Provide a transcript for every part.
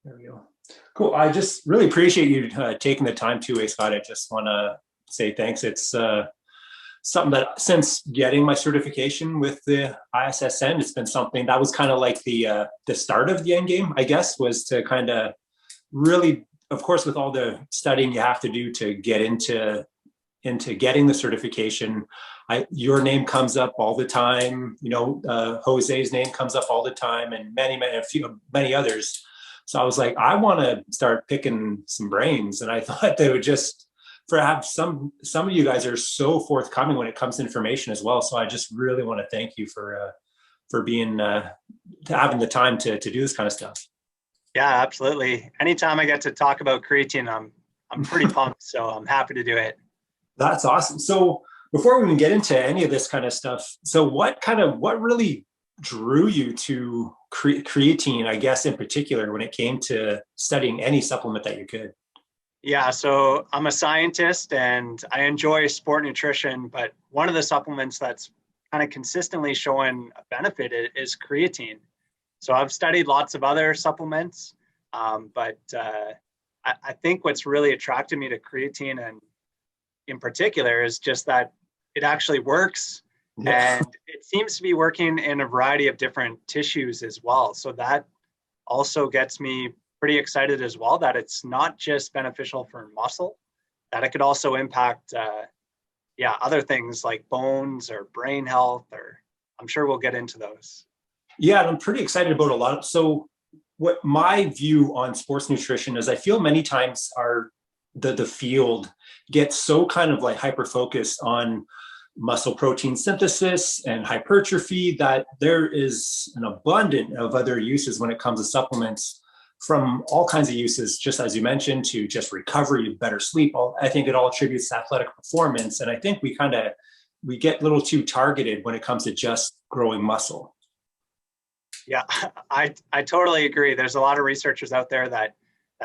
There we go. Cool. I just really appreciate you taking the time to, Scott. I just want to say thanks. It's something that since getting my certification with the ISSN, it's been something that was kind of like the start of the end game, I guess, was to kind of really, of course, with all the studying you have to do to get into getting the certification. Your name comes up all the time. Jose's name comes up all the time, and many others. So I was like, I want to start picking some brains, and I thought they would just perhaps some of you guys are so forthcoming when it comes to information as well. So I just really want to thank you for being having the time to do this kind of stuff. Yeah, absolutely. Anytime I get to talk about creatine, I'm pretty pumped. So I'm happy to do it. That's awesome. So before we even get into any of this kind of stuff, so what really drew you to creatine, I guess, in particular, when it came to studying any supplement that you could? Yeah, so I'm a scientist and I enjoy sport nutrition, but one of the supplements that's kind of consistently showing a benefit is creatine. So I've studied lots of other supplements, but I think what's really attracted me to creatine and in particular is just that it actually works. Yeah. And it seems to be working in a variety of different tissues as well. So that also gets me pretty excited as well, that it's not just beneficial for muscle, that it could also impact other things like bones or brain health, or I'm sure we'll get into those. Yeah, I'm pretty excited about a lot. So what my view on sports nutrition is, I feel many times the field gets so kind of like hyper focused on muscle protein synthesis and hypertrophy that there is an abundance of other uses when it comes to supplements, from all kinds of uses, just as you mentioned, to just recovery, better sleep. I think it all attributes to athletic performance. And I think we get a little too targeted when it comes to just growing muscle. Yeah, I totally agree. There's a lot of researchers out there that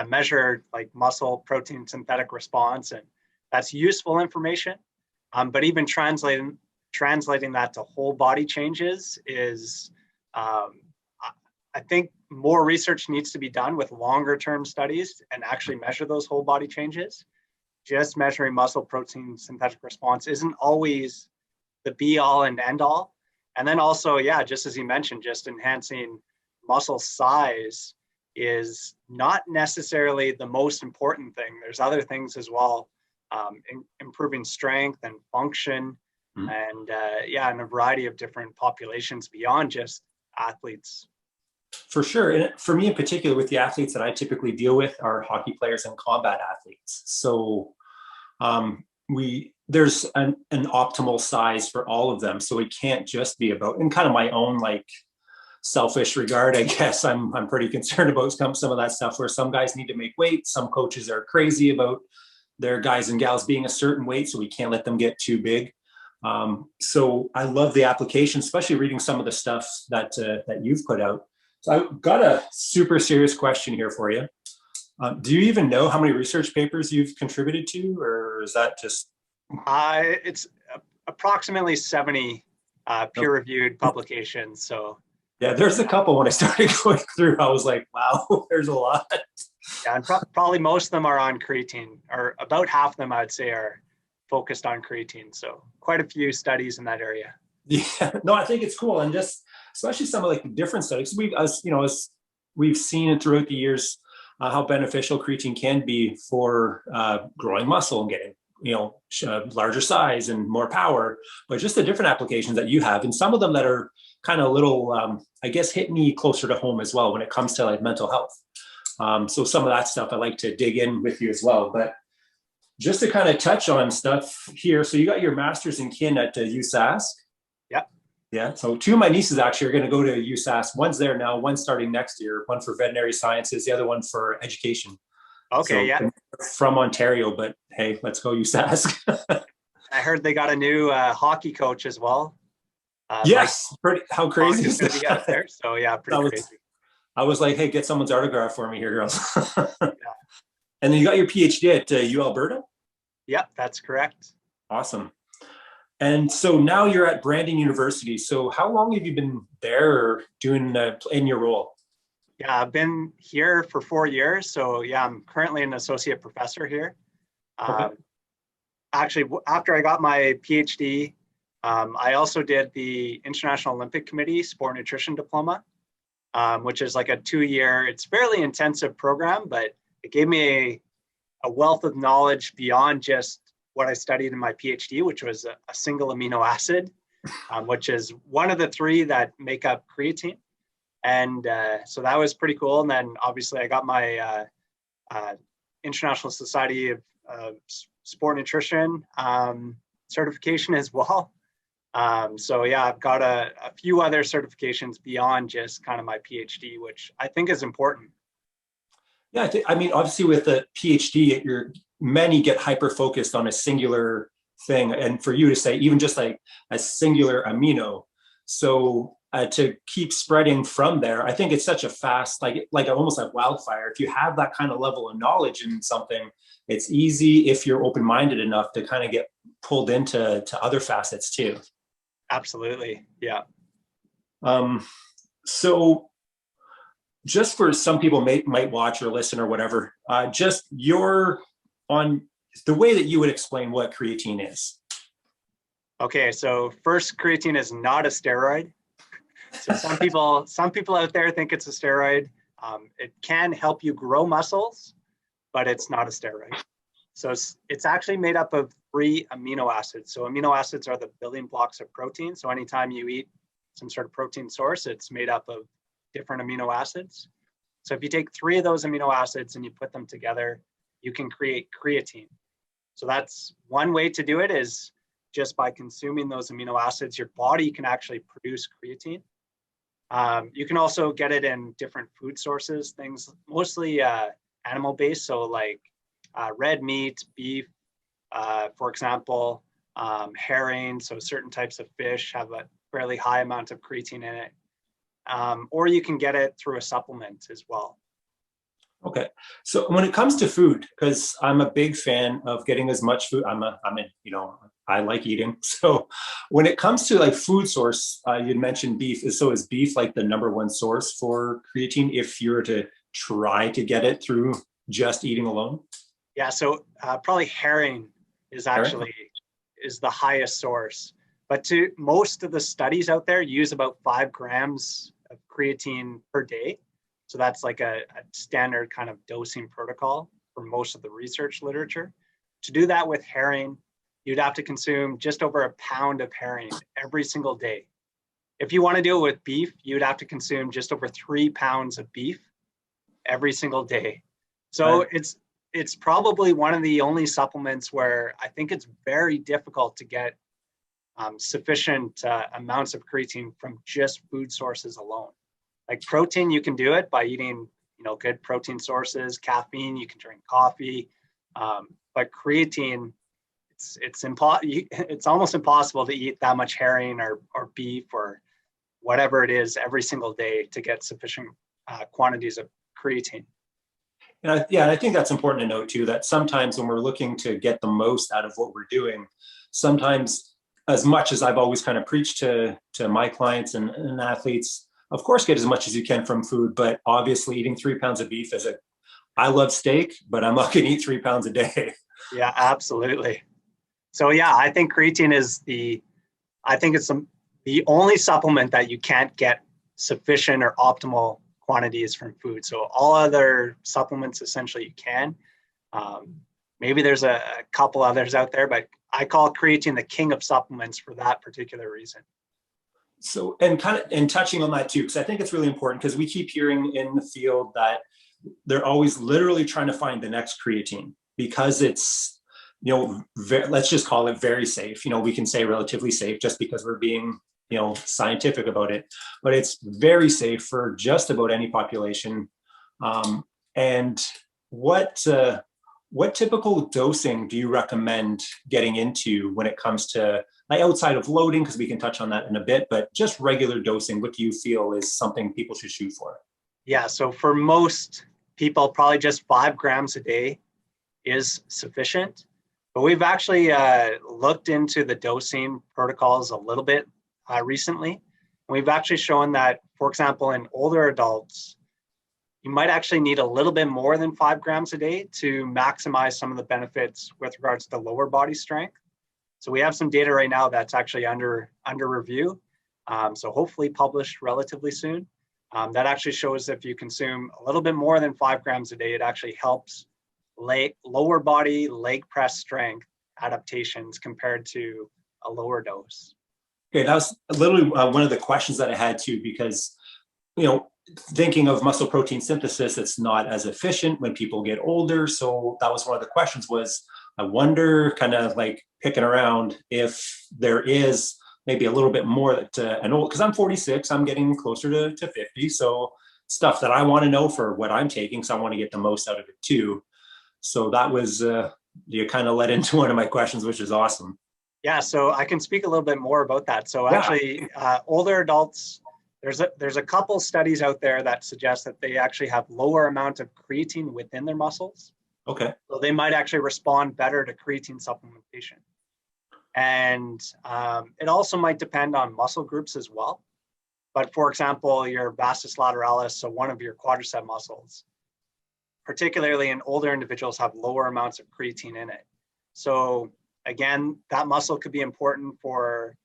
measure like muscle protein synthetic response, and that's useful information. But even translating that to whole body changes is, I think more research needs to be done with longer term studies and actually measure those whole body changes. Just measuring muscle protein synthetic response isn't always the be all and end all. And then also, yeah, just as you mentioned, just enhancing muscle size is not necessarily the most important thing. There's other things as well, improving strength and function, and in a variety of different populations beyond just athletes. For sure. And for me in particular, with the athletes that I typically deal with are hockey players and combat athletes. So there's an optimal size for all of them. So it can't just be about, in kind of my own like selfish regard, I guess I'm pretty concerned about some of that stuff, where some guys need to make weight. Some coaches are crazy about their guys and gals being a certain weight, so we can't let them get too big. So I love the application, especially reading some of the stuff that you've put out. So I've got a super serious question here for you. Do you even know how many research papers you've contributed to, or is that just? It's approximately 70 peer-reviewed publications. So yeah, there's a couple when I started going through. I was like, wow, there's a lot. Yeah, and probably most of them are on creatine, or about half of them I'd say are focused on creatine. So quite a few studies in that area. Yeah, no, I think it's cool, and just especially some of like the different studies as we've seen it throughout the years, how beneficial creatine can be for growing muscle and getting larger size and more power, but just the different applications that you have, and some of them that are kind of a little, I guess, hit me closer to home as well when it comes to like mental health. So some of that stuff I like to dig in with you as well. But just to kind of touch on stuff here, so you got your master's in kin at USask. Yeah. So two of my nieces actually are going to go to USask. One's there now, one's starting next year, one for veterinary sciences, the other one for education. Okay, so, from Ontario, but hey, let's go USask. I heard they got a new hockey coach as well. Yes, how crazy is that? Out there? So yeah, pretty crazy. I was like, hey, get someone's autograph for me here, girls. Yeah. And then you got your PhD at U Alberta? Yep, that's correct. Awesome. And so now you're at Brandon University. So how long have you been there, or doing in your role? Yeah, I've been here for 4 years. So yeah, I'm currently an associate professor here. Okay. Um, Actually, after I got my PhD, I also did the International Olympic Committee Sport Nutrition Diploma, which is like a 2 year, it's fairly intensive program, but it gave me a wealth of knowledge beyond just what I studied in my PhD, which was a single amino acid, which is one of the three that make up creatine. And so that was pretty cool. And then obviously I got my uh, International Society of Sport Nutrition certification as well. So yeah, I've got a few other certifications beyond just kind of my PhD, which I think is important. Yeah, I mean, obviously with the PhD, many get hyper focused on a singular thing, and for you to say even just like a singular amino, so to keep spreading from there, I think it's such a fast, like almost like wildfire. If you have that kind of level of knowledge in something, it's easy if you're open minded enough to kind of get pulled into other facets too. Absolutely, yeah. Um, so just for some people might watch or listen or whatever, just your on the way that you would explain what creatine is. Okay, so first, creatine is not a steroid. So some people out there think it's a steroid. It can help you grow muscles, but it's not a steroid. So it's actually made up of 3 amino acids. So amino acids are the building blocks of protein. So anytime you eat some sort of protein source, it's made up of different amino acids. So if you take 3 of those amino acids and you put them together, you can create creatine. So that's one way to do it, is just by consuming those amino acids, your body can actually produce creatine. You can also get it in different food sources, things mostly animal-based, so like red meat, beef, for example, herring, so certain types of fish have a fairly high amount of creatine in it. Or you can get it through a supplement as well. Okay. So when it comes to food, because I'm a big fan of getting as much food, I like eating. So when it comes to like food source, you'd mentioned beef. So is beef like the number one source for creatine if you were to try to get it through just eating alone? Yeah, so probably herring is Herring? actually is the highest source. But to most of the studies out there use about 5 grams of creatine per day. So that's like a standard kind of dosing protocol for most of the research literature. To do that with herring, you'd have to consume just over a pound of herring every single day. If you want to do it with beef, you'd have to consume just over 3 pounds of beef every single day. So Right. it's probably one of the only supplements where I think it's very difficult to get sufficient amounts of creatine from just food sources alone. Like protein, you can do it by eating, good protein sources. Caffeine, you can drink coffee, but creatine, it's almost impossible to eat that much herring or beef or whatever it is every single day to get sufficient quantities of creatine. And I think that's important to note too, that sometimes when we're looking to get the most out of what we're doing, sometimes as much as I've always kind of preached to my clients and athletes, of course, get as much as you can from food, but obviously eating 3 pounds of beef I love steak, but I'm not going to eat 3 pounds a day. Yeah, absolutely. So yeah, I think creatine is I think it's the only supplement that you can't get sufficient or optimal quantities from food. So all other supplements, essentially you can. Um, Maybe there's a couple others out there, but I call creatine the king of supplements for that particular reason. So, and kind of, and touching on that too, because I think it's really important because we keep hearing in the field that they're always literally trying to find the next creatine because it's, let's just call it very safe. We can say relatively safe just because we're being, scientific about it, but it's very safe for just about any population. And what typical dosing do you recommend getting into when it comes to like outside of loading, because we can touch on that in a bit, but just regular dosing, what do you feel is something people should shoot for? Yeah, so for most people, probably just 5 grams a day is sufficient. But we've actually looked into the dosing protocols a little bit recently. And we've actually shown that, for example, in older adults, you might actually need a little bit more than 5 grams a day to maximize some of the benefits with regards to lower body strength. So we have some data right now that's actually under review. So hopefully published relatively soon. That actually shows if you consume a little bit more than 5 grams a day, it actually helps lower body leg press strength adaptations compared to a lower dose. Okay, that was literally one of the questions that I had too, because, thinking of muscle protein synthesis, it's not as efficient when people get older. So that was one of the questions was, I wonder, kind of like picking around, if there is maybe a little bit more that an old, because I'm 46, I'm getting closer to 50. So stuff that I want to know for what I'm taking. So I want to get the most out of it too. So that was, you kind of led into one of my questions, which is awesome. Yeah, so I can speak a little bit more about that. So actually, older adults, there's a couple studies out there that suggest that they actually have lower amount of creatine within their muscles. Okay. So they might actually respond better to creatine supplementation. And it also might depend on muscle groups as well. But for example, your vastus lateralis, so one of your quadricep muscles, particularly in older individuals, have lower amounts of creatine in it. So again, that muscle could be important for,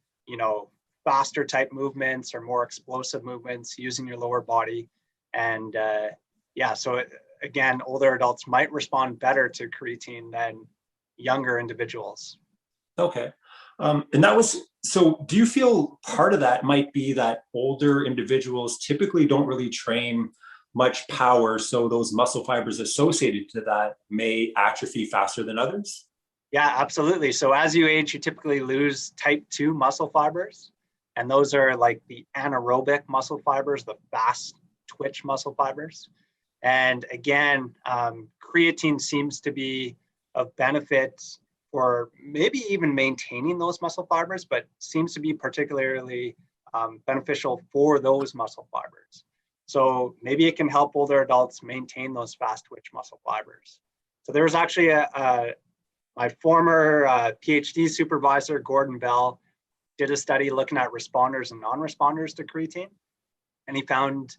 faster type movements or more explosive movements using your lower body. And so again, older adults might respond better to creatine than younger individuals. Okay. And that was, so do you feel part of that might be that older individuals typically don't really train much power, so those muscle fibers associated to that may atrophy faster than others? Yeah, absolutely. So as you age, you typically lose type 2 muscle fibers. And those are like the anaerobic muscle fibers, the fast twitch muscle fibers. And again, creatine seems to be of benefit for maybe even maintaining those muscle fibers, but seems to be particularly beneficial for those muscle fibers. So maybe it can help older adults maintain those fast twitch muscle fibers. So there was actually my former PhD supervisor, Gordon Bell, did a study looking at responders and non-responders to creatine. And he found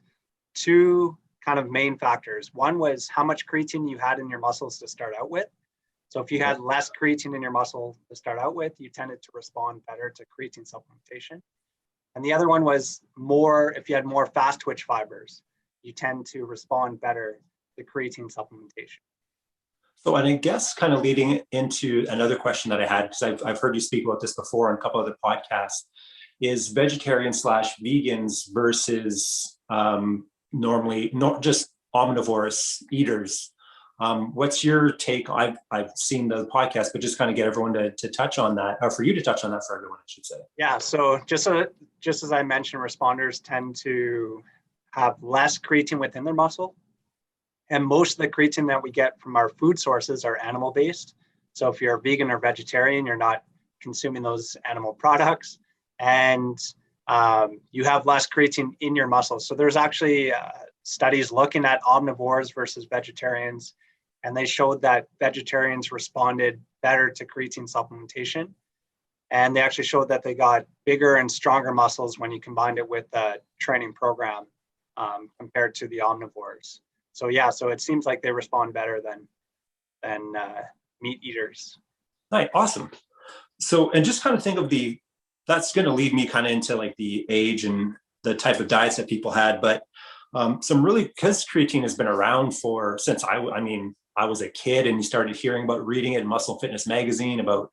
two kind of main factors. One was how much creatine you had in your muscles to start out with. So if you had less creatine in your muscle to start out with, you tended to respond better to creatine supplementation. And the other one was if you had more fast twitch fibers, you tend to respond better to creatine supplementation. So, and I guess kind of leading into another question that I had, because I've heard you speak about this before on a couple other podcasts, is vegetarians/vegans versus normally not just omnivorous eaters. What's your take? I've seen the podcast, but just kind of get everyone to touch on that, or for you to touch on that for everyone, I should say. Yeah, so just as I mentioned, responders tend to have less creatine within their muscle. And most of the creatine that we get from our food sources are animal-based. So if you're a vegan or vegetarian, you're not consuming those animal products, and you have less creatine in your muscles. So there's actually studies looking at omnivores versus vegetarians, and they showed that vegetarians responded better to creatine supplementation. And they actually showed that they got bigger and stronger muscles when you combined it with a training program compared to the omnivores. So so it seems like they respond better than meat eaters. Right, awesome. So, and just kind of think of that's going to lead me kind of into like the age and the type of diets that people had, but because creatine has been around since I was a kid, and you started hearing about, reading it in Muscle Fitness magazine about,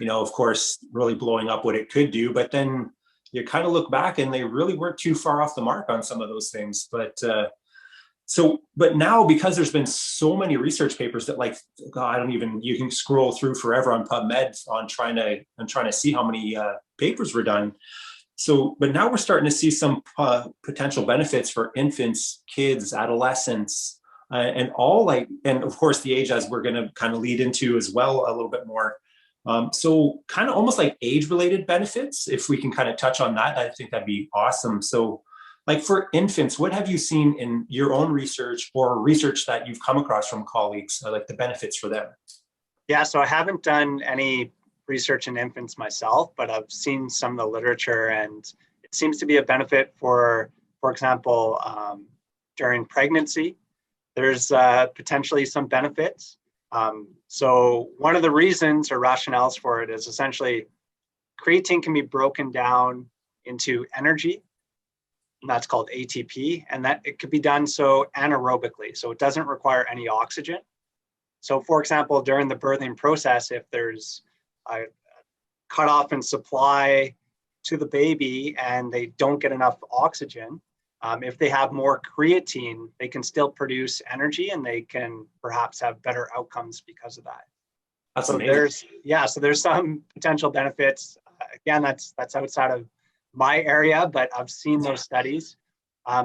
of course, really blowing up what it could do, but then you kind of look back and they really weren't too far off the mark on some of those things. But now, because there's been so many research papers that you can scroll through forever on PubMed on trying to see how many papers were done. So, but now we're starting to see some potential benefits for infants, kids, adolescents, and of course the age, as we're going to kind of lead into as well a little bit more. So kind of almost like age-related benefits, if we can kind of touch on that, I think that'd be awesome. So, like for infants, what have you seen in your own research or research that you've come across from colleagues, like the benefits for them? Yeah, so I haven't done any research in infants myself, but I've seen some of the literature, and it seems to be a benefit for example, during pregnancy. there's potentially some benefits. So one of the reasons or rationales for it is essentially creatine can be broken down into energy, and that's called ATP, and that it could be done so anaerobically, so it doesn't require any oxygen. So for example, during the birthing process, if there's a cutoff in supply to the baby and they don't get enough oxygen, if they have more creatine, they can still produce energy and they can perhaps have better outcomes because of that. That's So amazing. there's some potential benefits. Again, that's outside of my area, but I've seen those studies.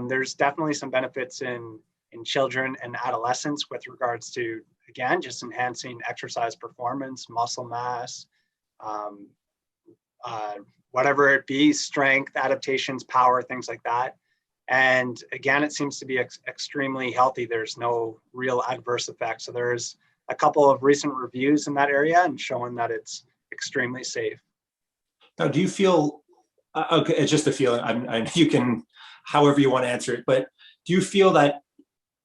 There's definitely some benefits in children and adolescents with regards to, again, just enhancing exercise performance, muscle mass, whatever it be, strength, adaptations, power, things like that. And again, it seems to be extremely healthy. There's no real adverse effects. So there's a couple of recent reviews in that area and showing that it's extremely safe. Now, do you feel, okay, it's just a feeling, you can, however you want to answer it, but do you feel that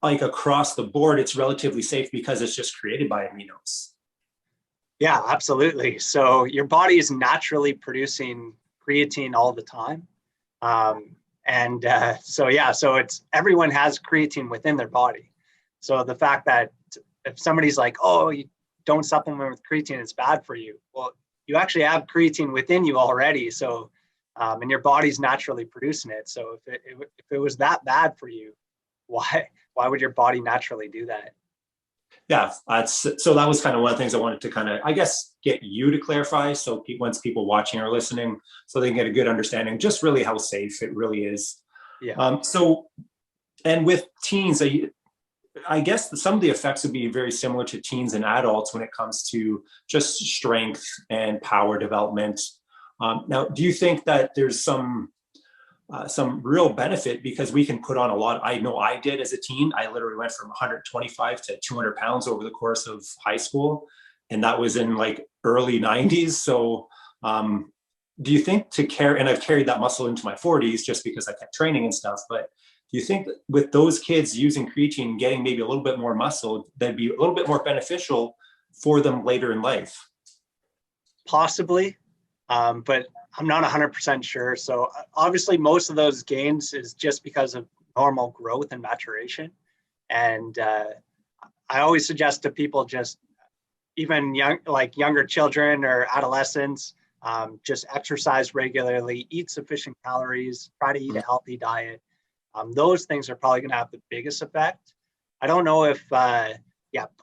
like across the board, it's relatively safe because it's just created by aminos? Yeah, absolutely. So your body is naturally producing creatine all the time. So it's everyone has creatine within their body. So the fact that if somebody's like, oh, you don't supplement with creatine, it's bad for you. Well, you actually have creatine within you already. So, and your body's naturally producing it. So if it was that bad for you, why would your body naturally do that? Yeah, so that was kind of one of the things I wanted to kind of, I guess, get you to clarify. So once people watching or listening, so they can get a good understanding, just really how safe it really is. Yeah. So, and with teens, I guess some of the effects would be very similar to teens and adults when it comes to just strength and power development. Now, do you think that there's some real benefit because we can put on a lot? I know I did as a teen. I literally went from 125 to 200 pounds over the course of high school, and that was in like early 90s. So do you think to carry, and I've carried that muscle into my 40s just because I kept training and stuff, but do you think with those kids using creatine and getting maybe a little bit more muscle, that'd be a little bit more beneficial for them later in life? Possibly, but I'm not 100% sure. So obviously most of those gains is just because of normal growth and maturation. And I always suggest to people, just even younger children or adolescents, just exercise regularly, eat sufficient calories, try to eat a healthy diet. Those things are probably going to have the biggest effect. I don't know if,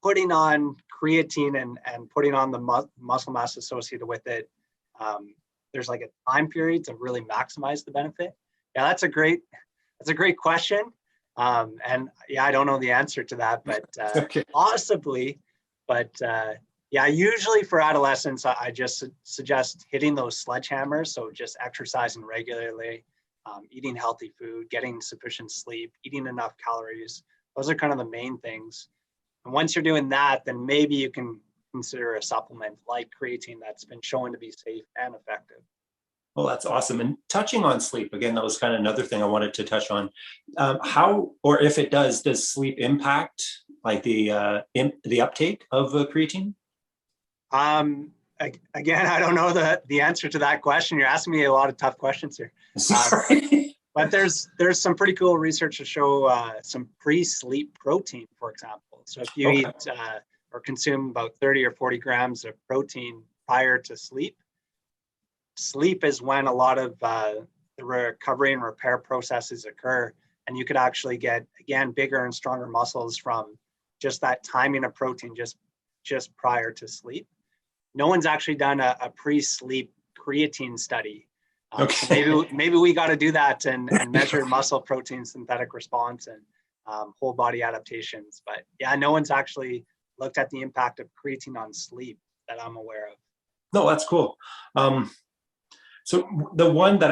putting on creatine and putting on the muscle mass associated with it, there's like a time period to really maximize the benefit. Yeah, that's a great question. And yeah, I don't know the answer to that, but Okay. possibly. But yeah, usually for adolescents, I just suggest hitting those sledgehammers. So just exercising regularly, eating healthy food, getting sufficient sleep, eating enough calories. Those are kind of the main things. And once you're doing that, then maybe you can consider a supplement like creatine that's been shown to be safe and effective. Well, that's awesome. And touching on sleep, again, that was kind of another thing I wanted to touch on. How, or if it does sleep impact like the uptake of creatine? Again, I don't know the answer to that question. You're asking me a lot of tough questions here. Sorry. But there's some pretty cool research to show some pre-sleep protein, for example. So if you eat or consume about 30 or 40 grams of protein prior to sleep is when a lot of the recovery and repair processes occur. And you could actually get, again, bigger and stronger muscles from just that timing of protein just prior to sleep. No one's actually done a pre-sleep creatine study. Okay. So maybe we got to do that and measure muscle protein synthetic response and whole body adaptations. But yeah, no one's actually looked at the impact of creatine on sleep that I'm aware of. No, that's cool. So the one that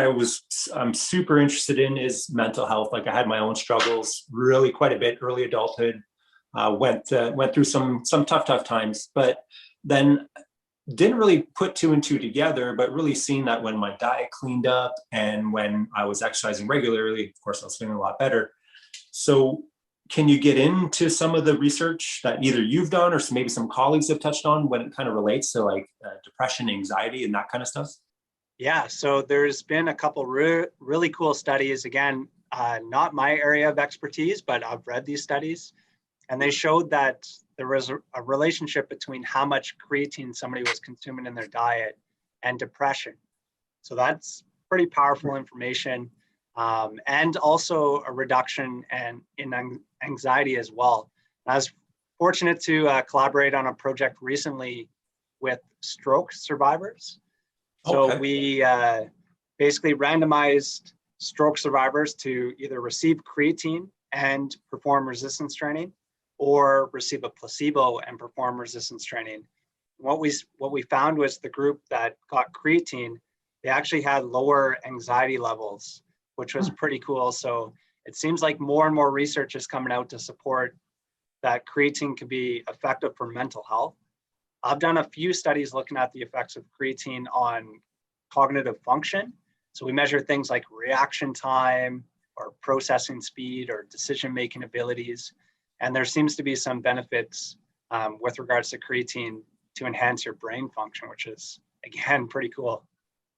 I'm super interested in is mental health. Like I had my own struggles, really quite a bit early adulthood. Went through some tough times, but then didn't really put two and two together. But really seeing that when my diet cleaned up and when I was exercising regularly, of course, I was feeling a lot better. So can you get into some of the research that either you've done or maybe some colleagues have touched on when it kind of relates to like depression, anxiety, and that kind of stuff? Yeah, so there's been a couple really cool studies. Again, not my area of expertise, but I've read these studies, and they showed that there was a relationship between how much creatine somebody was consuming in their diet and depression. So that's pretty powerful information, and also a reduction in anxiety as well. I was fortunate to collaborate on a project recently with stroke survivors. So Okay. we basically randomized stroke survivors to either receive creatine and perform resistance training, or receive a placebo and perform resistance training. What we found was the group that got creatine, they actually had lower anxiety levels, which was pretty cool. So it seems like more and more research is coming out to support that creatine can be effective for mental health. I've done a few studies looking at the effects of creatine on cognitive function. So we measure things like reaction time or processing speed or decision-making abilities. And there seems to be some benefits with regards to creatine to enhance your brain function, which is, again, pretty cool.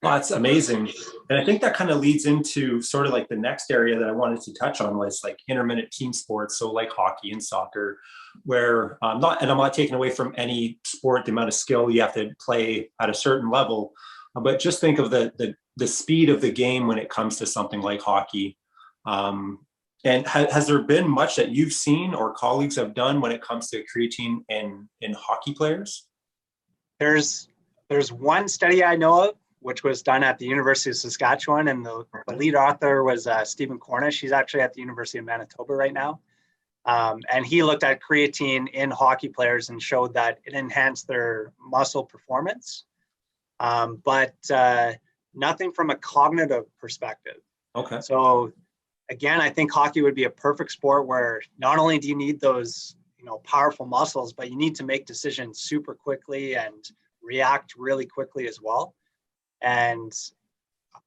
Well, that's amazing. And I think that kind of leads into sort of like the next area that I wanted to touch on was like intermittent team sports. So like hockey and soccer, where I'm not taking away from any sport, the amount of skill you have to play at a certain level, but just think of the speed of the game when it comes to something like hockey. And has there been much that you've seen or colleagues have done when it comes to creatine in hockey players? There's one study I know of, which was done at the University of Saskatchewan, and the lead author was Stephen Cornish. He's actually at the University of Manitoba right now. And he looked at creatine in hockey players and showed that it enhanced their muscle performance, but nothing from a cognitive perspective. Okay. So again, I think hockey would be a perfect sport where not only do you need those, powerful muscles, but you need to make decisions super quickly and react really quickly as well. And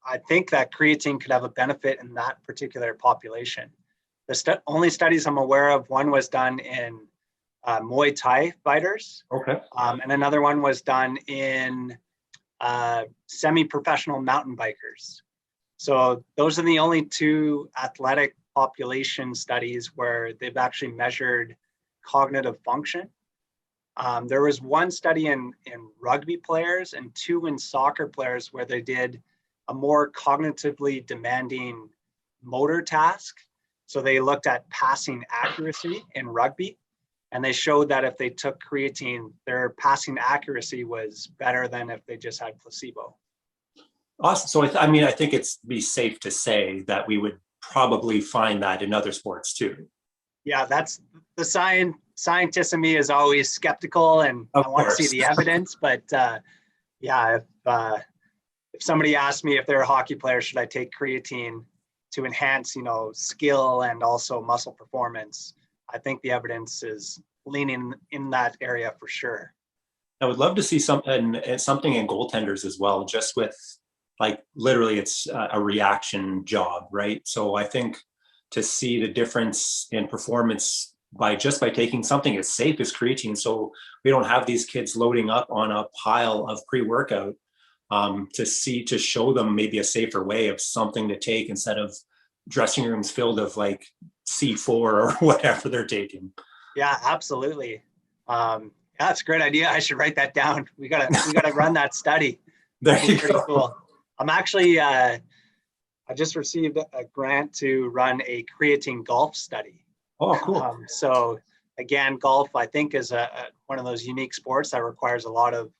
I think that creatine could have a benefit in that particular population. The only studies I'm aware of, one was done in Muay Thai fighters, Okay. and another one was done in semi-professional mountain bikers. So those are the only two athletic population studies where they've actually measured cognitive function. There was one study in rugby players and two in soccer players where they did a more cognitively demanding motor task. So they looked at passing accuracy in rugby, and they showed that if they took creatine, their passing accuracy was better than if they just had placebo. Awesome. So I think it's be safe to say that we would probably find that in other sports too. Yeah, that's the scientist in me is always skeptical, and Of I want to see course. the evidence. But yeah, if somebody asked me if they're a hockey player, should I take creatine to enhance, skill and also muscle performance, I think the evidence is leaning in that area for sure. I would love to see something in goaltenders as well, just with like literally it's a reaction job, right? So I think to see the difference in performance by taking something as safe as creatine, so we don't have these kids loading up on a pile of pre-workout, to show them maybe a safer way of something to take instead of dressing rooms filled of like C4 or whatever they're taking. Yeah, absolutely. Yeah, that's a great idea. I should write that down. We gotta run that study. There That'd be you pretty go. cool. I'm actually I just received a grant to run a creatine golf study. Oh, cool. So again, golf I think is one of those unique sports that requires a lot of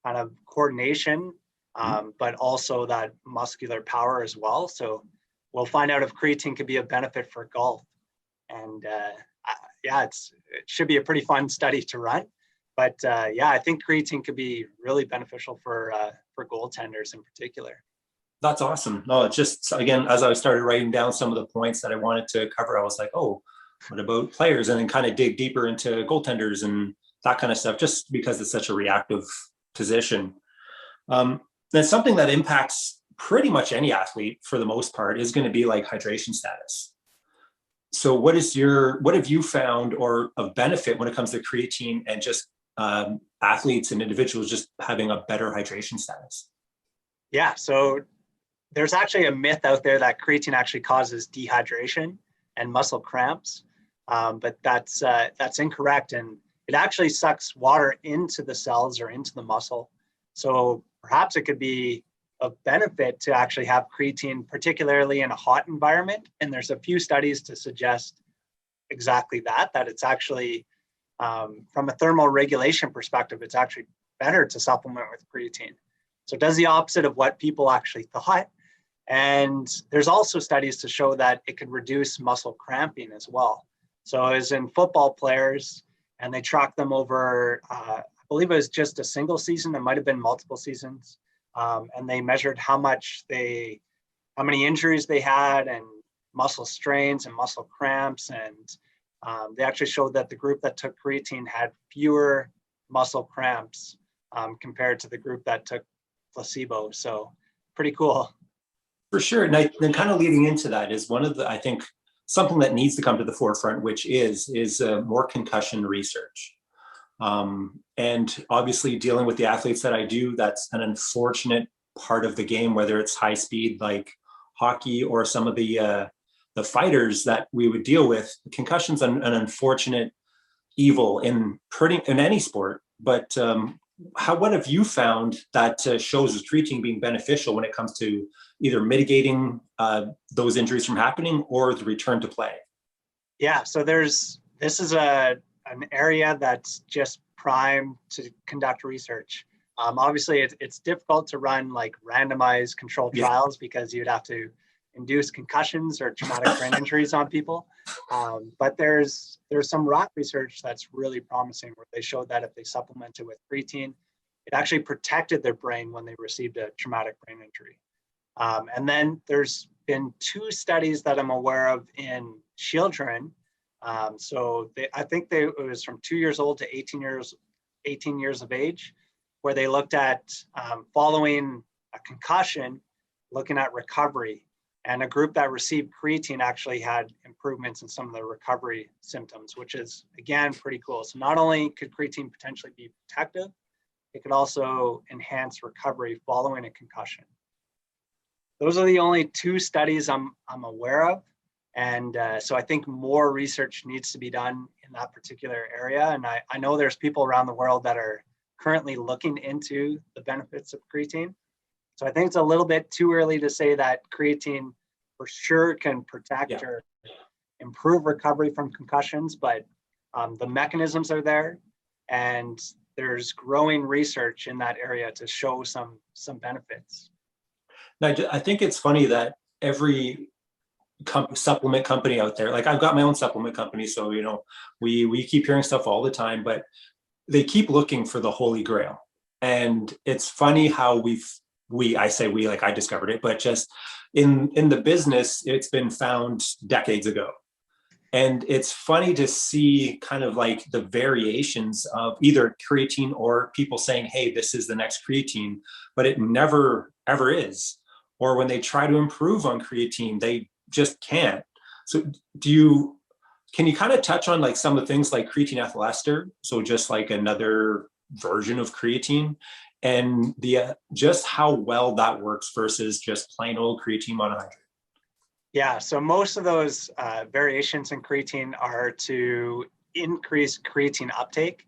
kind of coordination, but also that muscular power as well. So we'll find out if creatine could be a benefit for golf. And yeah, it should be a pretty fun study to run. But yeah, I think creatine could be really beneficial for goaltenders in particular. That's awesome. No, it's just, again, as I started writing down some of the points that I wanted to cover, I was like, oh, what about players? And then kind of dig deeper into goaltenders and that kind of stuff, just because it's such a reactive position. That's something that impacts pretty much any athlete for the most part is going to be like hydration status. So what have you found or of benefit when it comes to creatine and just athletes and individuals just having a better hydration status? Yeah, so there's actually a myth out there that creatine actually causes dehydration and muscle cramps, but that's incorrect, and it actually sucks water into the cells or into the muscle. So perhaps it could be of benefit to actually have creatine, particularly in a hot environment. And there's a few studies to suggest exactly that it's actually, from a thermal regulation perspective, it's actually better to supplement with creatine. So it does the opposite of what people actually thought. And there's also studies to show that it could reduce muscle cramping as well. So as in football players, and they tracked them over, I believe it was just a single season, it might've been multiple seasons. And they measured how many injuries they had and muscle strains and muscle cramps. And they actually showed that the group that took creatine had fewer muscle cramps compared to the group that took placebo. So pretty cool. For sure. And then kind of leading into that is one of the, I think, something that needs to come to the forefront, which is more concussion research. And obviously dealing with the athletes that I do, that's an unfortunate part of the game, whether it's high speed like hockey or some of the fighters that we would deal with. Concussion's an unfortunate evil in any sport. But what have you found that shows creatine being beneficial when it comes to either mitigating those injuries from happening or the return to play? Yeah, so this is an area that's just primed to conduct research. Obviously, it's difficult to run like randomized controlled trials because you'd have to induce concussions or traumatic brain injuries on people. But there's some rat research that's really promising where they showed that if they supplemented with creatine, it actually protected their brain when they received a traumatic brain injury. And then there's been 2 studies that I'm aware of in children. I think it was from 2 years old to 18 years of age, where they looked at following a concussion, looking at recovery. And a group that received creatine actually had improvements in some of the recovery symptoms, which is, again, pretty cool. So not only could creatine potentially be protective, it could also enhance recovery following a concussion. Those are the only 2 studies I'm aware of. And so I think more research needs to be done in that particular area. And I know there's people around the world that are currently looking into the benefits of creatine. So I think it's a little bit too early to say that creatine for sure can protect or improve recovery from concussions, but the mechanisms are there, and there's growing research in that area to show some benefits. Now, I think it's funny that every supplement company out there, like I've got my own supplement company, so we keep hearing stuff all the time, but they keep looking for the holy grail. And it's funny how I say we, like I discovered it, but just in the business, it's been found decades ago. And it's funny to see kind of like the variations of either creatine or people saying, hey, this is the next creatine, but it never ever is. Or when they try to improve on creatine, they just can't. So can you kind of touch on like some of the things like creatine ethyl ester? So just like another version of creatine, and just how well that works versus just plain old creatine monohydrate. Yeah, so most of those variations in creatine are to increase creatine uptake,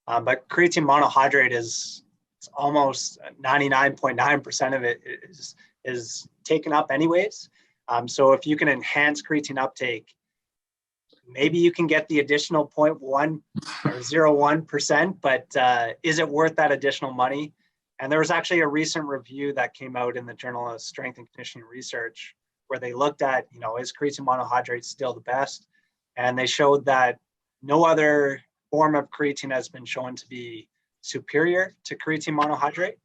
but creatine monohydrate it's almost 99.9% of it is taken up anyways. So if you can enhance creatine uptake, maybe you can get the additional 0.1 or 0.01%, but is it worth that additional money? And there was actually a recent review that came out in the Journal of Strength and Conditioning Research where they looked at, is creatine monohydrate still the best? And they showed that no other form of creatine has been shown to be superior to creatine monohydrate.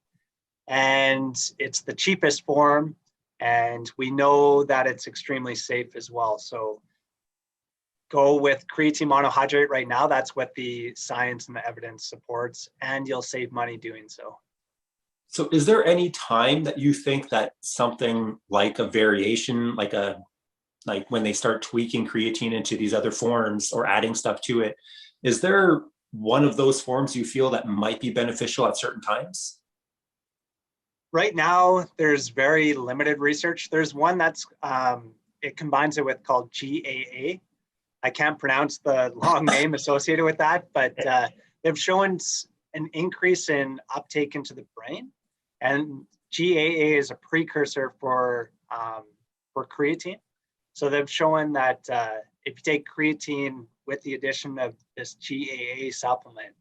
And it's the cheapest form. And we know that it's extremely safe as well. So go with creatine monohydrate right now. That's what the science and the evidence supports, and you'll save money doing so. So is there any time that you think that something like a variation, like a like when they start tweaking creatine into these other forms or adding stuff to it, is there one of those forms you feel that might be beneficial at certain times? Right now, there's very limited research. There's one that's, it combines it with called GAA. I can't pronounce the long name associated with that, but they've shown an increase in uptake into the brain. And GAA is a precursor for creatine. So they've shown that if you take creatine with the addition of this GAA supplement,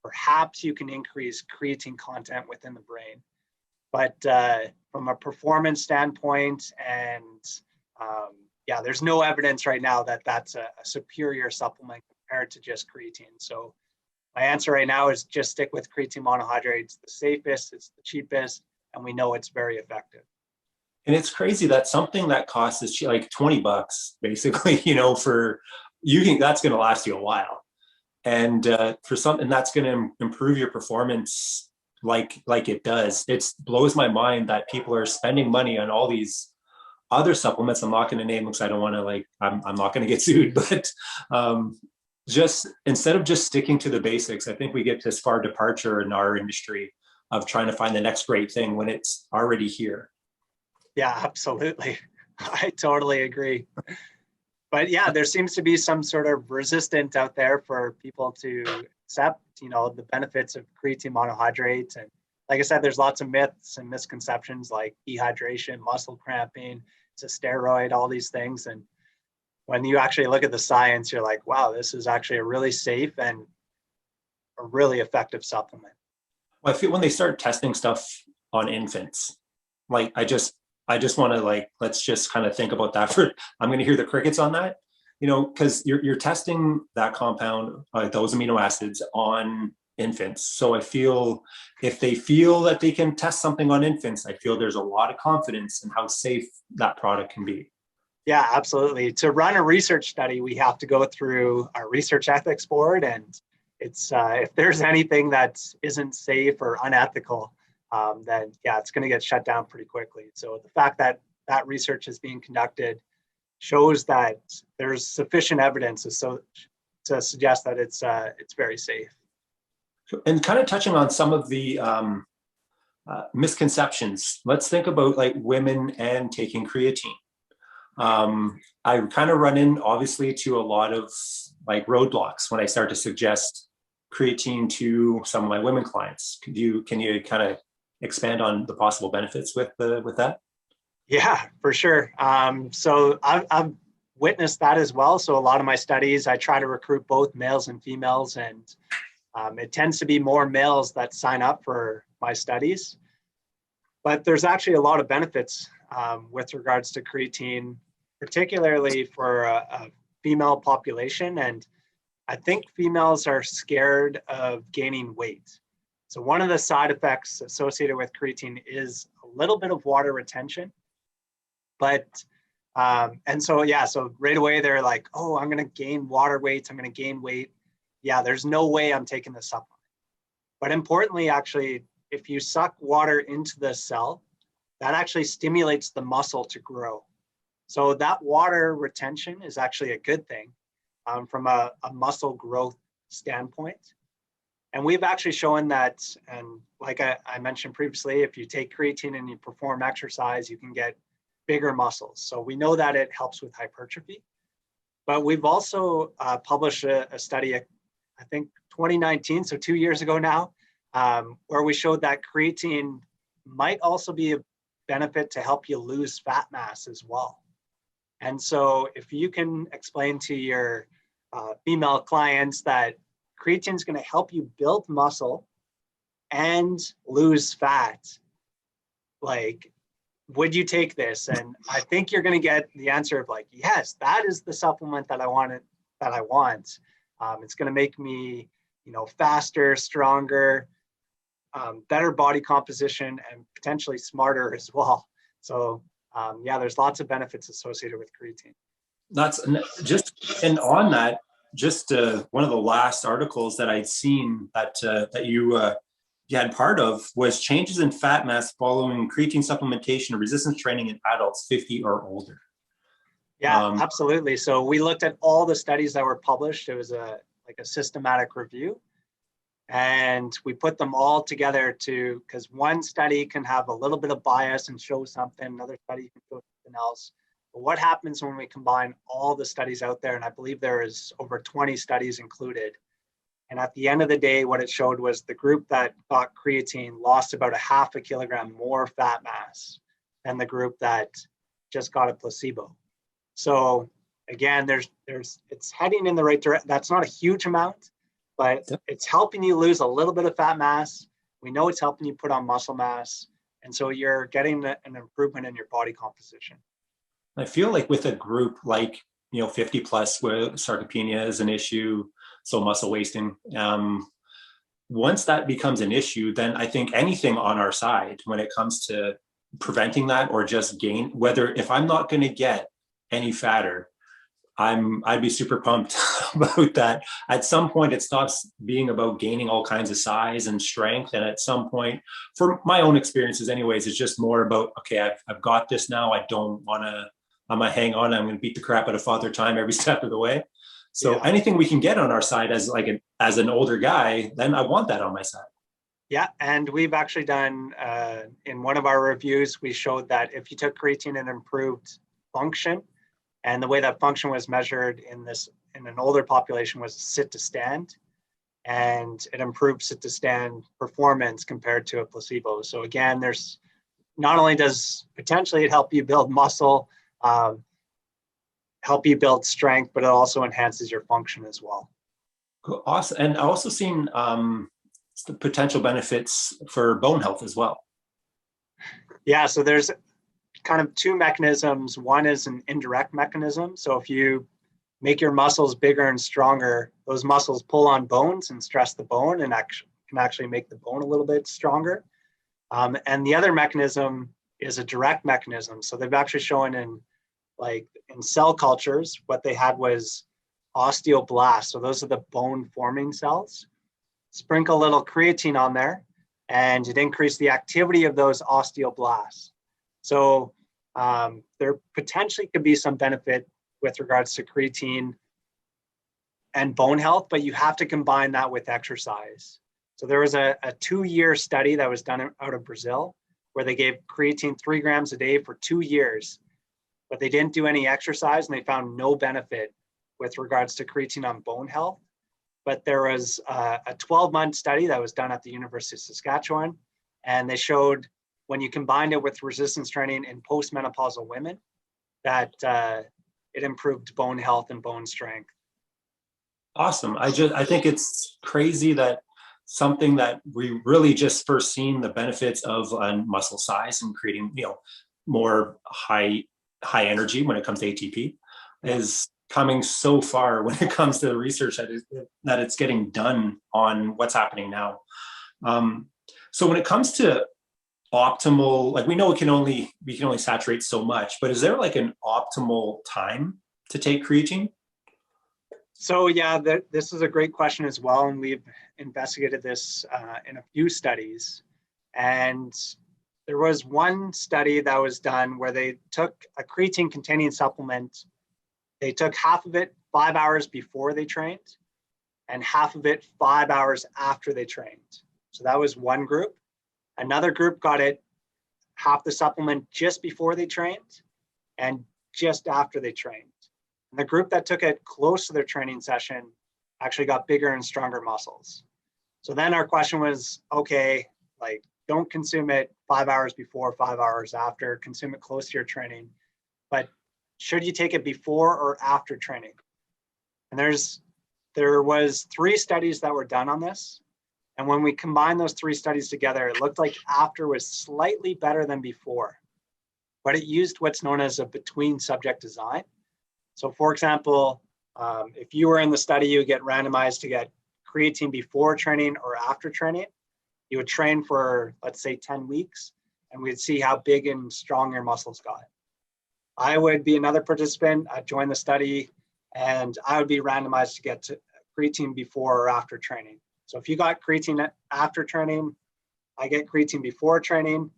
perhaps you can increase creatine content within the brain. But from a performance standpoint, and yeah, there's no evidence right now that that's a superior supplement compared to just creatine. So my answer right now is just stick with creatine monohydrate. It's the safest, it's the cheapest, and we know it's very effective. And it's crazy that something that costs is like $20, basically, for you think that's going to last you a while. And for something that's going to improve your performance like it does, it blows my mind that people are spending money on all these other supplements. I'm not going to name them because I don't want to I'm not going to get sued, but just instead of just sticking to the basics, I think we get this far departure in our industry of trying to find the next great thing when it's already here. Yeah, absolutely. I totally agree. But yeah, there seems to be some sort of resistance out there for people to accept, the benefits of creatine monohydrate. And like I said, there's lots of myths and misconceptions like dehydration, muscle cramping, it's a steroid, all these things. And when you actually look at the science, you're like, wow, this is actually a really safe and a really effective supplement. Well, I feel when they start testing stuff on infants, I just want to let's just kind of think about that for, I'm going to hear the crickets on that, because you're testing that compound, those amino acids on infants. So I feel if they feel that they can test something on infants, I feel there's a lot of confidence in how safe that product can be. Yeah, absolutely. To run a research study, we have to go through our research ethics board, and it's if there's anything that isn't safe or unethical, then yeah, it's going to get shut down pretty quickly. So the fact that that research is being conducted shows that there's sufficient evidence to suggest that it's very safe. And kind of touching on some of the misconceptions, let's think about women and taking creatine. I kind of run in obviously to a lot of roadblocks when I start to suggest creatine to some of my women clients. Can you kind of expand on the possible benefits with that? Yeah, for sure. So I've witnessed that as well. So a lot of my studies, I try to recruit both males and females, and it tends to be more males that sign up for my studies. But there's actually a lot of benefits with regards to creatine, particularly for a female population. And I think females are scared of gaining weight. So one of the side effects associated with creatine is a little bit of water retention. But, and so, yeah, so right away they're like, oh, I'm going to gain water weight. I'm going to gain weight. Yeah, there's no way I'm taking this supplement. But importantly, actually, if you suck water into the cell, that actually stimulates the muscle to grow. So that water retention is actually a good thing from a muscle growth standpoint. And we've actually shown that, and like I mentioned previously, if you take creatine and you perform exercise, you can get bigger muscles. So we know that it helps with hypertrophy. But we've also published a study, I think 2019, so 2 years ago now, where we showed that creatine might also be a benefit to help you lose fat mass as well. And so if you can explain to your female clients that creatine is going to help you build muscle and lose fat, would you take this? And I think you're going to get the answer of yes, that is the supplement that I want. It's going to make me, faster, stronger, better body composition, and potentially smarter as well. So yeah, there's lots of benefits associated with creatine. That's just, and on that, just one of the last articles that I'd seen that you had part of was changes in fat mass following creatine supplementation or resistance training in adults 50 or older. Yeah, absolutely. So we looked at all the studies that were published. It was like a systematic review, and we put them all together because one study can have a little bit of bias and show something, another study can show something else. But what happens when we combine all the studies out there, and I believe there is over 20 studies included, and at the end of the day, what it showed was the group that got creatine lost about a half a kilogram more fat mass than the group that just got a placebo. So again, it's heading in the right direction. That's not a huge amount, but it's helping you lose a little bit of fat mass. We know it's helping you put on muscle mass. And so you're getting an improvement in your body composition. I feel like with a group like, 50 plus where sarcopenia is an issue, so muscle wasting, once that becomes an issue, then I think anything on our side when it comes to preventing that or just gain, whether if I'm not going to get any fatter, I'd be super pumped about that. At some point, it stops being about gaining all kinds of size and strength. And at some point, for my own experiences anyways, it's just more about, okay, I've got this now. I don't want to, I'm going to hang on. I'm going to beat the crap out of Father Time every step of the way. So anything we can get on our side as as an older guy, then I want that on my side. Yeah, and we've actually done, in one of our reviews, we showed that if you took creatine and improved function, and the way that function was measured in an older population was sit to stand, and it improved sit to stand performance compared to a placebo. So again, there's not only does potentially it help you build muscle, help you build strength, but it also enhances your function as well. Cool. Awesome. And I also seen the potential benefits for bone health as well. Yeah, so there's kind of two mechanisms. One is an indirect mechanism. So if you make your muscles bigger and stronger, those muscles pull on bones and stress the bone and can actually make the bone a little bit stronger. And the other mechanism is a direct mechanism. So they've actually shown in cell cultures, what they had was osteoblasts. So those are the bone forming cells. Sprinkle a little creatine on there and it increased the activity of those osteoblasts. So there potentially could be some benefit with regards to creatine and bone health, but you have to combine that with exercise. So there was a 2-year study that was done out of Brazil where they gave creatine 3 grams a day for 2 years, but they didn't do any exercise and they found no benefit with regards to creatine on bone health. But there was a 12-month study that was done at the University of Saskatchewan, and they showed when you combined it with resistance training in postmenopausal women, that it improved bone health and bone strength. Awesome. I think it's crazy that something that we really just first seen the benefits of on muscle size and creating, more high energy when it comes to ATP is coming so far when it comes to the research that it's getting done on what's happening now. So when it comes to optimal, we know we can only saturate so much, but is there an optimal time to take creatine? So yeah, this is a great question as well. And we've investigated this in a few studies. And there was one study that was done where they took a creatine containing supplement. They took half of it 5 hours before they trained and half of it 5 hours after they trained. So that was one group. Another group got it half the supplement just before they trained and just after they trained. And the group that took it close to their training session actually got bigger and stronger muscles. So then our question was, okay, don't consume it 5 hours before, 5 hours after, consume it close to your training. But should you take it before or after training? And there was 3 studies that were done on this. And when we combined those 3 studies together, it looked like after was slightly better than before, but it used what's known as a between subject design. So for example, if you were in the study, you would get randomized to get creatine before training or after training. You would train for, let's say, 10 weeks, and we'd see how big and strong your muscles got. I would be another participant. I'd join the study, and I would be randomized to get to creatine before or after training. So if you got creatine after training, I get creatine before training,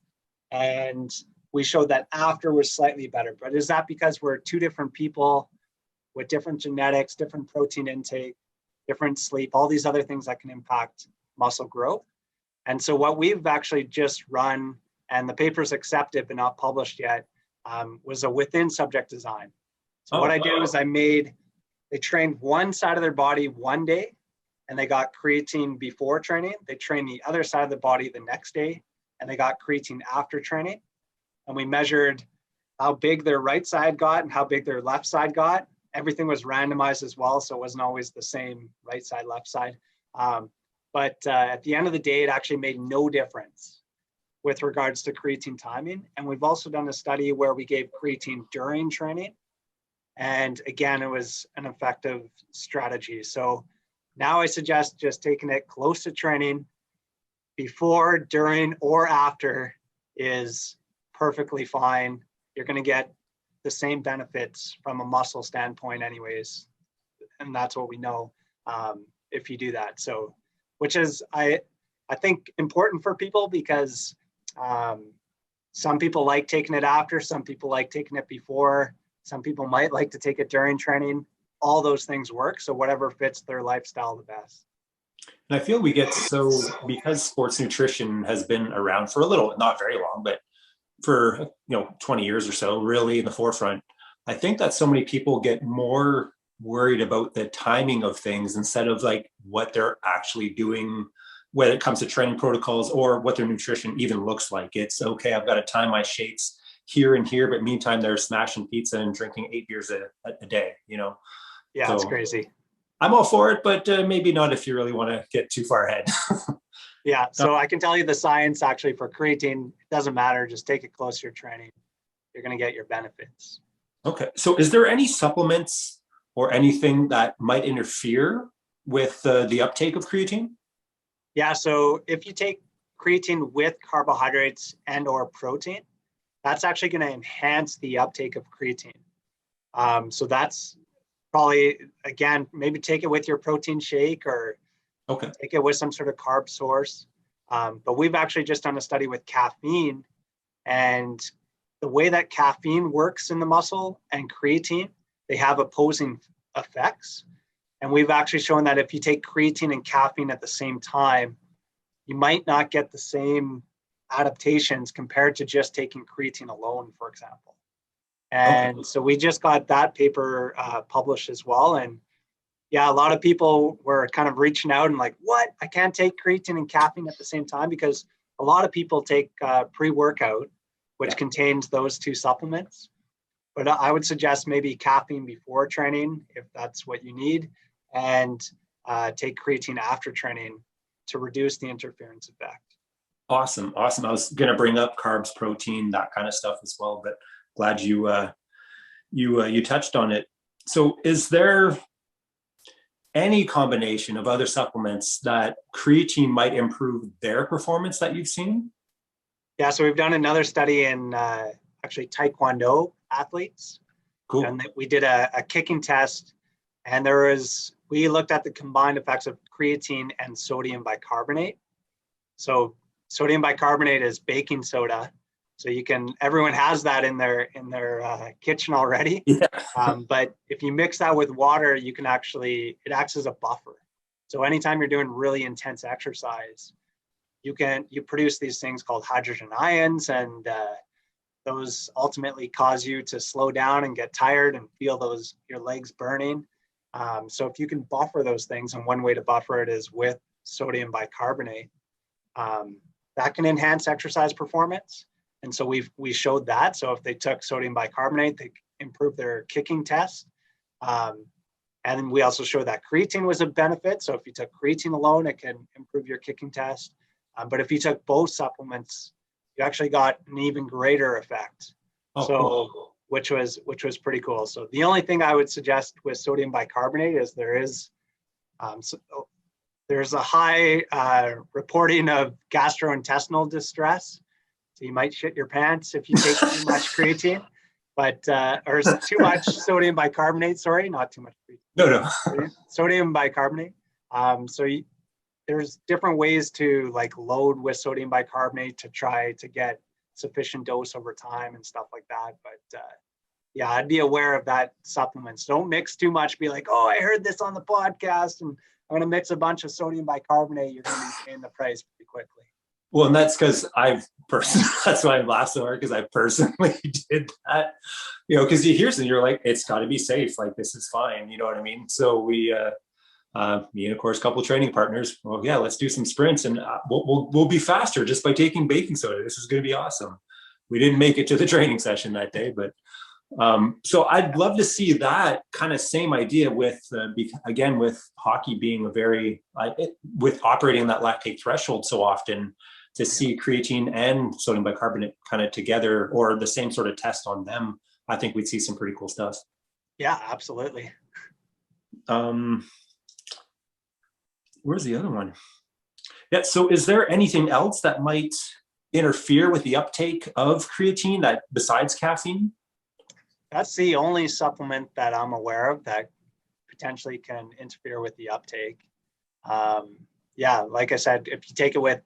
and we showed that after was slightly better. But is that because we're two different people with different genetics, different protein intake, different sleep, all these other things that can impact muscle growth? And so what we've actually just run, and the paper's accepted but not published yet, was a within subject design. So what I did was they trained one side of their body one day, and they got creatine before training. They trained the other side of the body the next day, and they got creatine after training. And we measured how big their right side got and how big their left side got. Everything was randomized as well, so it wasn't always the same right side, left side. But at the end of the day, it actually made no difference with regards to creatine timing. And we've also done a study where we gave creatine during training. And again, it was an effective strategy. So now I suggest just taking it close to training. Before, during, or after is perfectly fine. You're going to get the same benefits from a muscle standpoint anyways. And that's what we know if you do that. So, which is, I think, important for people because some people like taking it after, some people like taking it before, some people might like to take it during training. All those things work. So whatever fits their lifestyle the best. And I feel we get because sports nutrition has been around for a little, not very long, but for 20 years or so, really in the forefront. I think that so many people get more worried about the timing of things instead of like what they're actually doing when it comes to training protocols or what their nutrition even looks like. It's okay, I've got to time my shakes here and here, but meantime they're smashing pizza and drinking 8 beers a day. Yeah, so it's crazy. I'm all for it, but maybe not if you really want to get too far ahead. Yeah, so I can tell you the science actually for creatine, it doesn't matter, just take it close to your training. You're going to get your benefits. Okay, so is there any supplements or anything that might interfere with the uptake of creatine? Yeah, so if you take creatine with carbohydrates and or protein, that's actually going to enhance the uptake of creatine. So that's probably, again, maybe take it with your protein shake or take it with some sort of carb source. But we've actually just done a study with caffeine, and the way that caffeine works in the muscle and creatine, they have opposing effects. And we've actually shown that if you take creatine and caffeine at the same time, you might not get the same adaptations compared to just taking creatine alone, for example. And so we just got that paper published as well. And yeah, a lot of people were kind of reaching out and like, what? I can't take creatine and caffeine at the same time, because a lot of people take pre-workout, which contains those two supplements. But I would suggest maybe caffeine before training, if that's what you need, and take creatine after training to reduce the interference effect. Awesome. I was going to bring up carbs, protein, that kind of stuff as well, but glad you touched on it. So is there any combination of other supplements that creatine might improve their performance that you've seen? Yeah, so we've done another study in actually Taekwondo athletes. Cool. And we did a kicking test, and we looked at the combined effects of creatine and sodium bicarbonate. So sodium bicarbonate is baking soda. So everyone has that in their kitchen already. Yeah. But if you mix that with water, it acts as a buffer. So anytime you're doing really intense exercise, you produce these things called hydrogen ions, and those ultimately cause you to slow down and get tired and feel your legs burning. So if you can buffer those things, and one way to buffer it is with sodium bicarbonate, that can enhance exercise performance. And so we showed that. So if they took sodium bicarbonate, they improved their kicking test. And we also showed that creatine was a benefit. So if you took creatine alone, it can improve your kicking test. But if you took both supplements, you actually got an even greater effect. Cool. Which was pretty cool. So the only thing I would suggest with sodium bicarbonate is there's a high reporting of gastrointestinal distress. So you might shit your pants if you take too much creatine, or too much sodium bicarbonate. Sorry, not too much creatine. No. Sodium bicarbonate. There's different ways to like load with sodium bicarbonate to try to get sufficient dose over time and stuff like that. But yeah, I'd be aware of that supplements. Don't mix too much. Be like, oh, I heard this on the podcast and I'm going to mix a bunch of sodium bicarbonate. You're going to be paying the price pretty quickly. Well, and that's because that's why I'm laughing so hard, because I personally did that, because you hear something, you're like, it's got to be safe. Like, this is fine. You know what I mean? So we, me and of course, a couple of training partners, well, yeah, let's do some sprints and we'll be faster just by taking baking soda. This is going to be awesome. We didn't make it to the training session that day, but so I'd love to see that kind of same idea with, again, with hockey being with operating that lactate threshold so often, to see creatine and sodium bicarbonate kind of together, or the same sort of test on them. I think we'd see some pretty cool stuff. Yeah, absolutely. Where's the other one? Yeah. So is there anything else that might interfere with the uptake of creatine that besides caffeine? That's the only supplement that I'm aware of that potentially can interfere with the uptake. Yeah, like I said, if you take it with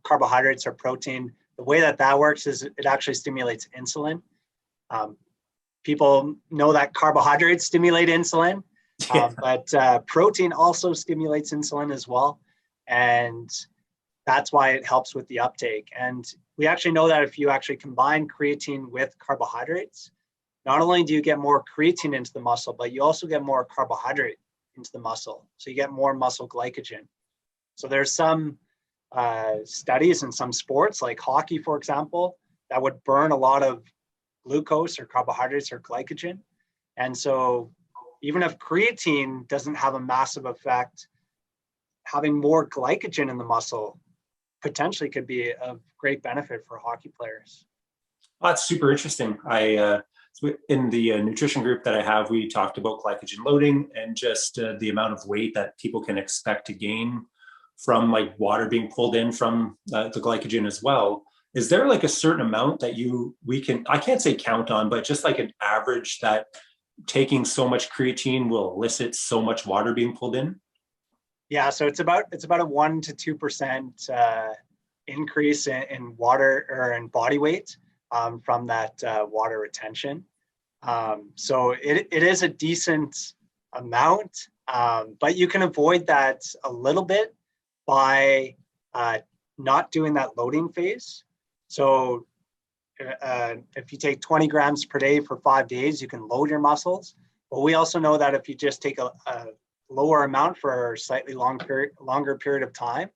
carbohydrates or protein, the way that works is it actually stimulates insulin. People know that carbohydrates stimulate insulin, but protein also stimulates insulin as well. And that's why it helps with the uptake. And we actually know that if you actually combine creatine with carbohydrates, not only do you get more creatine into the muscle, but you also get more carbohydrate into the muscle. So you get more muscle glycogen. So there's some studies in some sports, like hockey, for example, that would burn a lot of glucose or carbohydrates or glycogen. And so even if creatine doesn't have a massive effect, having more glycogen in the muscle potentially could be of great benefit for hockey players. Well, that's super interesting. In the nutrition group that I have, we talked about glycogen loading and just the amount of weight that people can expect to gain from like water being pulled in from the glycogen as well. Is there like a certain amount that I can't say count on, but just like an average that taking so much creatine will elicit so much water being pulled in? Yeah, so it's about a 1 to 2% increase in water or in body weight from that water retention. So it is a decent amount, but you can avoid that a little bit by not doing that loading phase. So if you take 20 grams per day for 5 days, you can load your muscles. But we also know that if you just take a lower amount for a slightly longer period of time,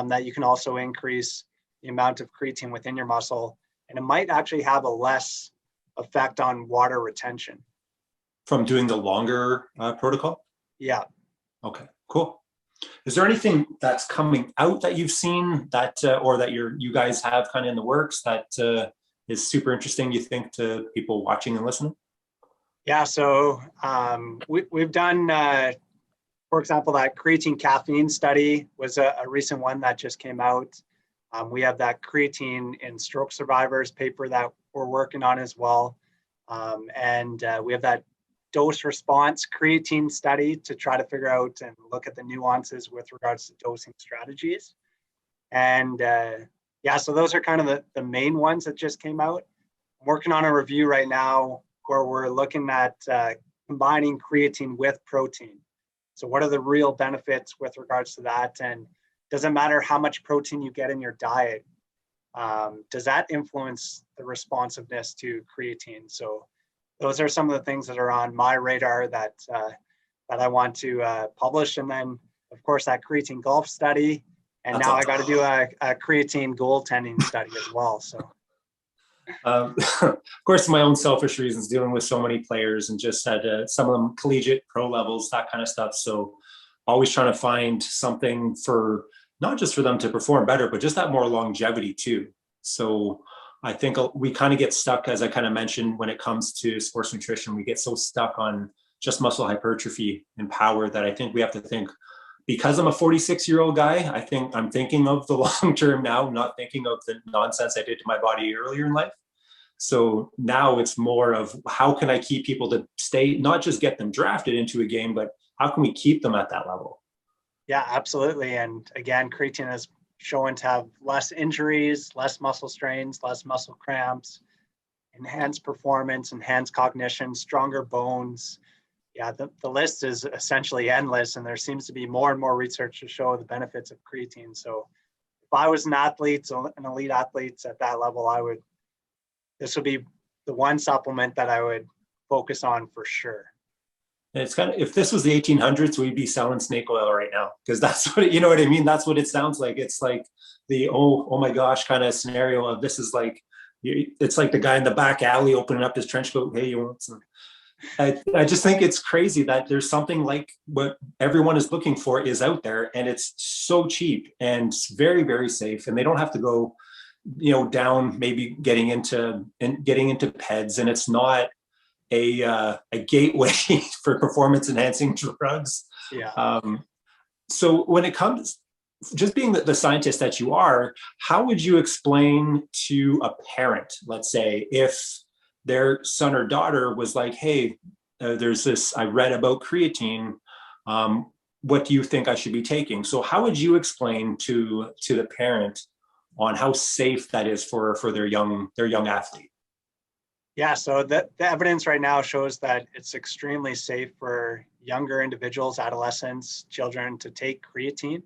that you can also increase the amount of creatine within your muscle. And it might actually have a less effect on water retention. From doing the longer protocol? Yeah. Okay, cool. Is there anything that's coming out that you've seen that, or that you guys have kind of in the works that is super interesting, you think, to people watching and listening? Yeah, so we've done, for example, that creatine caffeine study was a recent one that just came out. We have that creatine in stroke survivors paper that we're working on as well. And we have that dose response creatine study to try to figure out and look at the nuances with regards to dosing strategies. And yeah, so those are kind of the main ones that just came out. I'm working on a review right now where we're looking at combining creatine with protein. So what are the real benefits with regards to that? And doesn't matter how much protein you get in your diet. Does that influence the responsiveness to creatine? So those are some of the things that are on my radar that I want to publish. And then, of course, that creatine golf study. And now I got to do a creatine goaltending study as well. So, of course, my own selfish reasons, dealing with so many players and just at some of them collegiate, pro levels, that kind of stuff. So always trying to find something for not just for them to perform better, but just that more longevity too. So I think we kind of get stuck, as I kind of mentioned, when it comes to sports nutrition, we get so stuck on just muscle hypertrophy and power that I think we have to think, because I'm a 46-year-old guy, I think I'm thinking of the long term now, not thinking of the nonsense I did to my body earlier in life. So now it's more of how can I keep people to stay, not just get them drafted into a game, but how can we keep them at that level? Yeah, absolutely. And again, creatine is shown to have less injuries, less muscle strains, less muscle cramps, enhanced performance, enhanced cognition, stronger bones. Yeah, the list is essentially endless, and there seems to be more and more research to show the benefits of creatine. So if I was an athlete, so an elite athlete at that level, this would be the one supplement that I would focus on for sure. And it's kind of, if this was the 1800s, we'd be selling snake oil right now, because that's what, you know what I mean? That's what it sounds like. It's like the, oh my gosh, kind of scenario of this is like, it's like the guy in the back alley opening up his trench coat. Hey, you want some? I just think it's crazy that there's something like what everyone is looking for is out there, and it's so cheap and very, very safe. And they don't have to go, down, maybe getting into PEDs, and it's not a gateway for performance enhancing drugs. Yeah. So when it comes, just being the scientist that you are, how would you explain to a parent, let's say, if their son or daughter was like, hey, there's this, I read about creatine. What do you think I should be taking? So how would you explain to the parent on how safe that is for their young athlete? Yeah, so the evidence right now shows that it's extremely safe for younger individuals, adolescents, children to take creatine.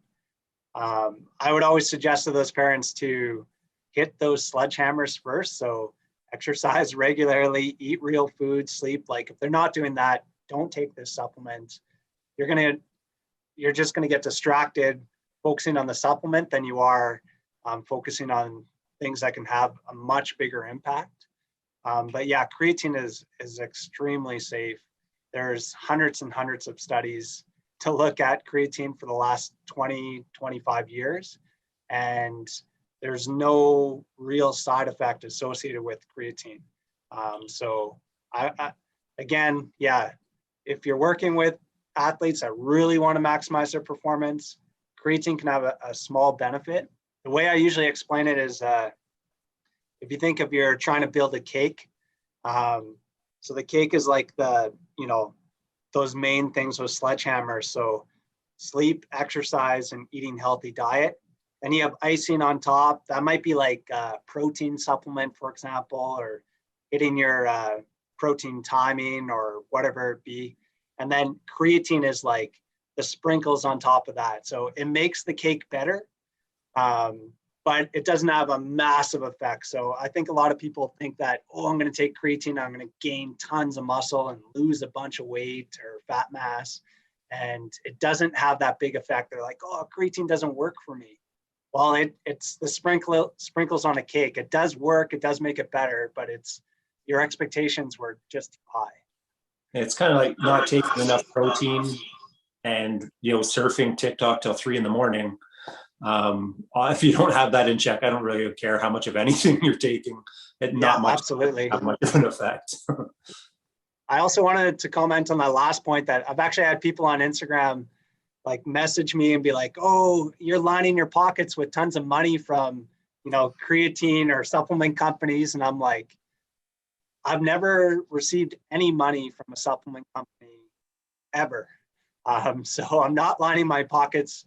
I would always suggest to those parents to hit those sledgehammers first. So exercise regularly, eat real food, sleep. Like if they're not doing that, don't take this supplement. You're just gonna get distracted focusing on the supplement than you are focusing on things that can have a much bigger impact. But yeah, creatine is extremely safe. There's hundreds and hundreds of studies to look at creatine for the last 20, 25 years. And there's no real side effect associated with creatine. So again, yeah, if you're working with athletes that really want to maximize their performance, creatine can have a small benefit. The way I usually explain it is if you think of you're trying to build a cake, so the cake is like those main things with sledgehammers. So sleep, exercise, and eating healthy diet. Then you have icing on top. That might be like a protein supplement, for example, or hitting your protein timing or whatever it be. And then creatine is like the sprinkles on top of that. So it makes the cake better, but it doesn't have a massive effect. So I think a lot of people think that, oh, I'm going to take creatine, I'm going to gain tons of muscle and lose a bunch of weight or fat mass. And it doesn't have that big effect. They're like, oh, creatine doesn't work for me. Well, it's the sprinkles on a cake. It does work. It does make it better, but your expectations were just high. It's kind of like not taking enough protein and surfing TikTok till 3 a.m. If you don't have that in check, I don't really care how much of anything you're taking. Not much, absolutely, not much of an effect. I also wanted to comment on that last point that I've actually had people on Instagram like message me and be like, oh, you're lining your pockets with tons of money from, creatine or supplement companies. And I'm like, I've never received any money from a supplement company ever. So I'm not lining my pockets.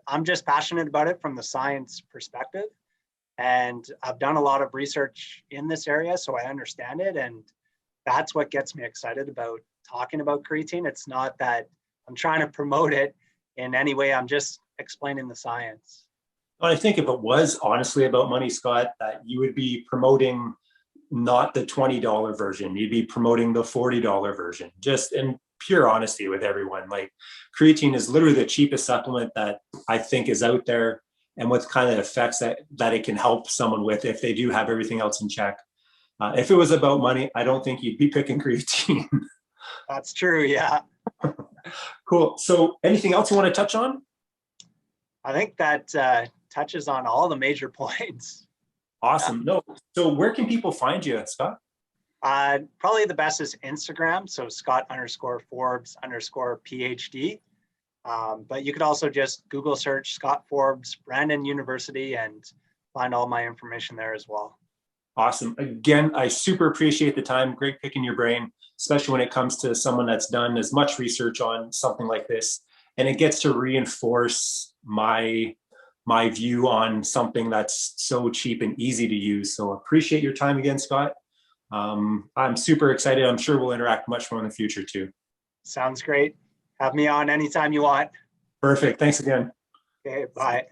I'm just passionate about it from the science perspective. And I've done a lot of research in this area, so I understand it. And that's what gets me excited about talking about creatine. It's not that I'm trying to promote it in any way. I'm just explaining the science. Well, I think if it was honestly about money, Scott, that you would be promoting not the $20 version. You'd be promoting the $40 version, just in pure honesty with everyone. Like creatine is literally the cheapest supplement that I think is out there, and what kind of effects that it can help someone with if they do have everything else in check. If it was about money, I don't think you'd be picking creatine. That's true. Yeah. Cool. So anything else you want to touch on? I think that touches on all the major points. Awesome. Yeah. No. So where can people find you, Scott? Probably the best is Instagram. So Scott_Forbes_PhD. But you could also just Google search Scott Forbes, Brandon University, and find all my information there as well. Awesome. Again, I super appreciate the time. Great picking your brain, especially when it comes to someone that's done as much research on something like this. And it gets to reinforce my my view on something that's so cheap and easy to use. So appreciate your time again, Scott. I'm super excited. I'm sure we'll interact much more in the future too. Sounds great. Have me on anytime you want. Perfect. Thanks again. Okay, bye.